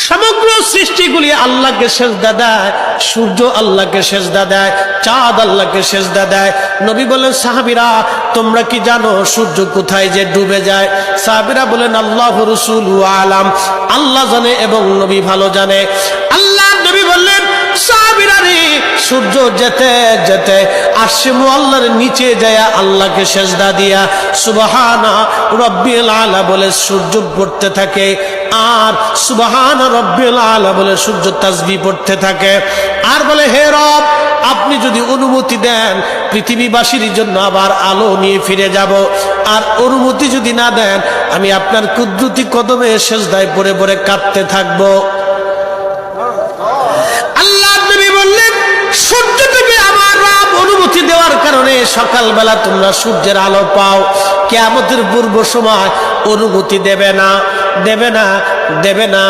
সমগ্র সৃষ্টিগুলি আল্লাহকে সেজদা দেয়, সূর্য আল্লাহকে সেজদা দেয়, চাঁদ আল্লাহকে সেজদা দেয়। নবী বলেন, সাহাবীরা তোমরা কি জানো সূর্য কোথায় যে ডুবে যায়? সাহাবীরা বলেন, আল্লাহু রাসূলু আলাম, আল্লাহ জানে এবং নবী ভালো জানে। আল্লাহ নবী বললেন, সাহাবীরা রে, সূর্য যেতে যেতে আরশে মুআল্লার নিচে যায় আল্লাহকে সেজদা দিয়া সুবহানা রাব্বিল আলা বলে সূর্য পড়তে থাকে, আর সুবহান রাব্বিল আলা বলে সূর্য তাসবিহ পড়তে থাকে, আর বলে, হে রব, আপনি যদি অনুমতি দেন পৃথিবীবাসীর জন্য আবার আলো নিয়ে ফিরে যাব, আর অনুমতি যদি না দেন আমি আপনার কুদরতি কদমে সেজদায় পড়ে পড়ে কাঁদতে থাকবো। আল্লাহ নবী বললেন, সূর্য থেকে আমার রব অনুমতি দেওয়ার কারণে সকালবেলা তোমরা সূর্যের আলো পাও, কিয়ামতের পূর্ব সময় অনুমতি দেবে না, দেবে না, দেবে না।